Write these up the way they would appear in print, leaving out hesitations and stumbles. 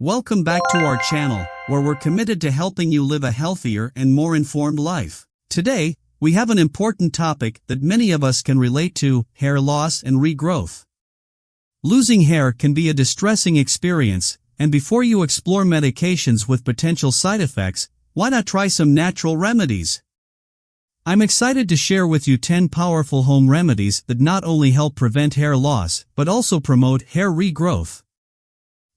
Welcome back to our channel, where we're committed to helping you live a healthier and more informed life. Today, we have an important topic that many of us can relate to: hair loss and regrowth. Losing hair can be a distressing experience, and before you explore medications with potential side effects, why not try some natural remedies? I'm excited to share with you 10 powerful home remedies that not only help prevent hair loss, but also promote hair regrowth.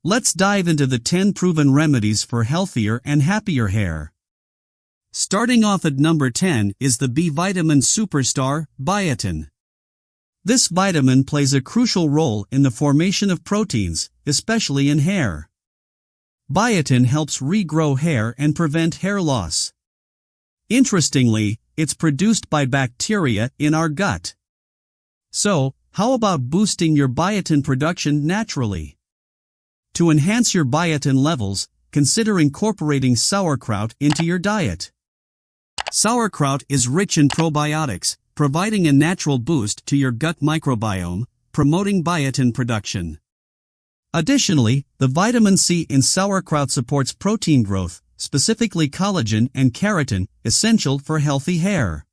Let's dive into the 10 proven remedies for healthier and happier hair. Starting off at number 10 is the B vitamin superstar, biotin. This vitamin plays a crucial role in the formation of proteins, especially in hair. Biotin helps regrow hair and prevent hair loss. Interestingly, it's produced by bacteria in our gut. So, how about boosting your biotin production naturally? To enhance your biotin levels, consider incorporating sauerkraut into your diet. Sauerkraut is rich in probiotics, providing a natural boost to your gut microbiome, promoting biotin production. Additionally, the vitamin C in sauerkraut supports protein growth, specifically collagen and keratin, essential for healthy hair.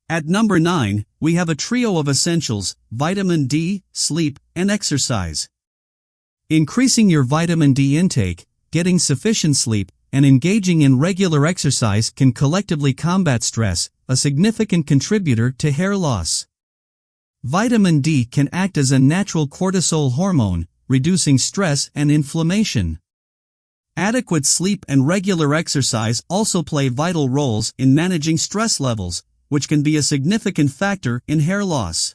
At number 9, we have a trio of essentials: vitamin D, sleep, and exercise. Increasing your vitamin D intake, getting sufficient sleep, and engaging in regular exercise can collectively combat stress, a significant contributor to hair loss. Vitamin D can act as a natural cortisol hormone, reducing stress and inflammation. Adequate sleep and regular exercise also play vital roles in managing stress levels, which can be a significant factor in hair loss.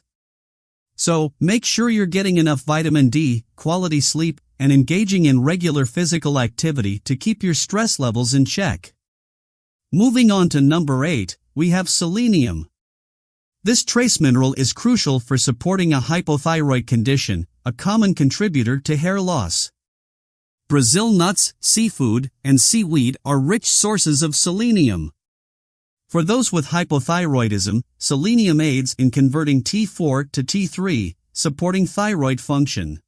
So, make sure you're getting enough vitamin D, quality sleep, and engaging in regular physical activity to keep your stress levels in check. Moving on to number 8, we have selenium. This trace mineral is crucial for supporting a hypothyroid condition, a common contributor to hair loss. Brazil nuts, seafood, and seaweed are rich sources of selenium. For those with hypothyroidism, selenium aids in converting T4 to T3, supporting thyroid function.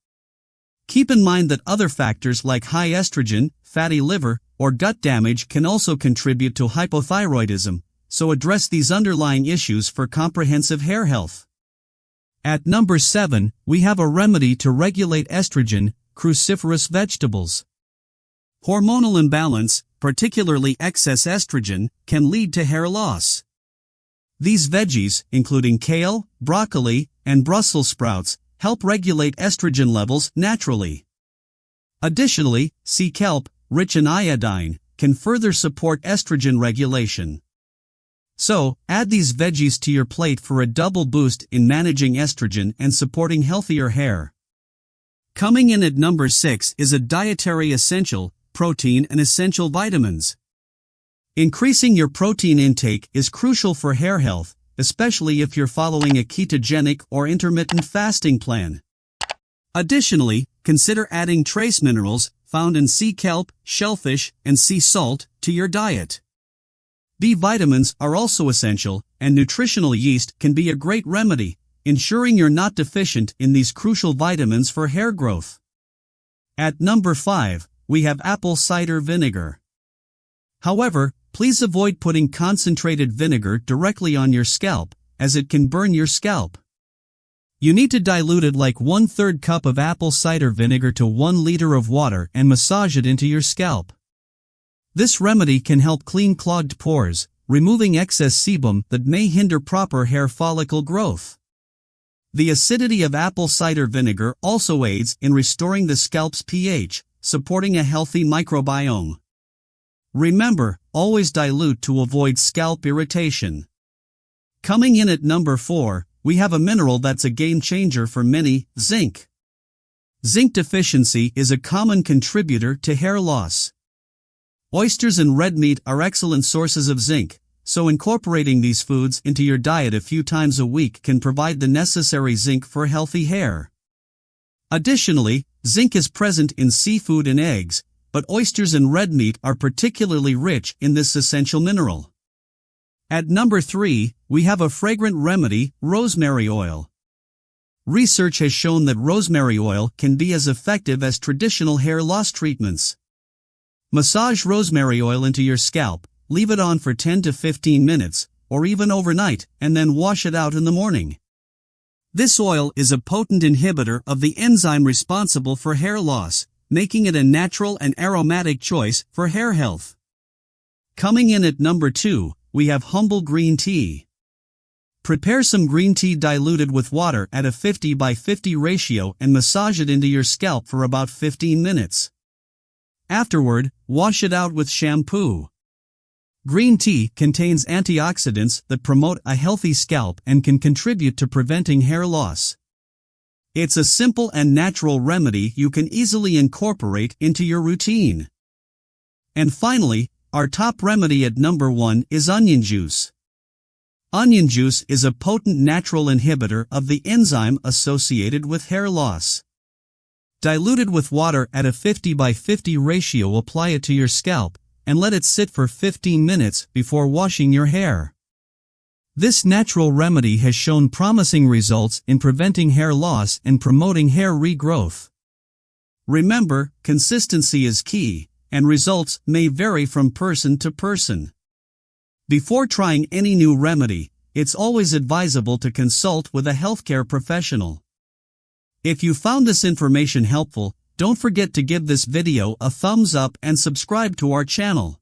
Keep in mind that other factors like high estrogen, fatty liver, or gut damage can also contribute to hypothyroidism, so address these underlying issues for comprehensive hair health. At number 7, we have a remedy to regulate estrogen: cruciferous vegetables. Hormonal imbalance, particularly excess estrogen, can lead to hair loss. These veggies, including kale, broccoli, and Brussels sprouts, help regulate estrogen levels naturally. Additionally, sea kelp, rich in iodine, can further support estrogen regulation. So, add these veggies to your plate for a double boost in managing estrogen and supporting healthier hair. Coming in at number 6 is a dietary essential: protein and essential vitamins. Increasing your protein intake is crucial for hair health, especially if you're following a ketogenic or intermittent fasting plan. Additionally, consider adding trace minerals found in sea kelp, shellfish, and sea salt to your diet. B vitamins are also essential, and nutritional yeast can be a great remedy, ensuring you're not deficient in these crucial vitamins for hair growth. At number 5, we have apple cider vinegar. However, please avoid putting concentrated vinegar directly on your scalp, as it can burn your scalp. You need to dilute it like 1/3 cup of apple cider vinegar to 1 liter of water and massage it into your scalp. This remedy can help clean clogged pores, removing excess sebum that may hinder proper hair follicle growth. The acidity of apple cider vinegar also aids in restoring the scalp's pH, supporting a healthy microbiome. Remember, always dilute to avoid scalp irritation. Coming in at number 4, we have a mineral that's a game changer for many: zinc. Zinc deficiency is a common contributor to hair loss. Oysters and red meat are excellent sources of zinc, so incorporating these foods into your diet a few times a week can provide the necessary zinc for healthy hair. Additionally, zinc is present in seafood and eggs, but oysters and red meat are particularly rich in this essential mineral. At number 3, we have a fragrant remedy: rosemary oil. Research has shown that rosemary oil can be as effective as traditional hair loss treatments. Massage rosemary oil into your scalp, leave it on for 10 to 15 minutes, or even overnight, and then wash it out in the morning. This oil is a potent inhibitor of the enzyme responsible for hair loss, making it a natural and aromatic choice for hair health. Coming in at number 2, we have humble green tea. Prepare some green tea diluted with water at a 50/50 ratio and massage it into your scalp for about 15 minutes. Afterward, wash it out with shampoo. Green tea contains antioxidants that promote a healthy scalp and can contribute to preventing hair loss. It's a simple and natural remedy you can easily incorporate into your routine. And finally, our top remedy at number 1 is onion juice. Onion juice is a potent natural inhibitor of the enzyme associated with hair loss. Diluted with water at a 50/50 ratio, apply it to your scalp and let it sit for 15 minutes before washing your hair. This natural remedy has shown promising results in preventing hair loss and promoting hair regrowth. Remember, consistency is key, and results may vary from person to person. Before trying any new remedy, it's always advisable to consult with a healthcare professional. If you found this information helpful, don't forget to give this video a thumbs up and subscribe to our channel.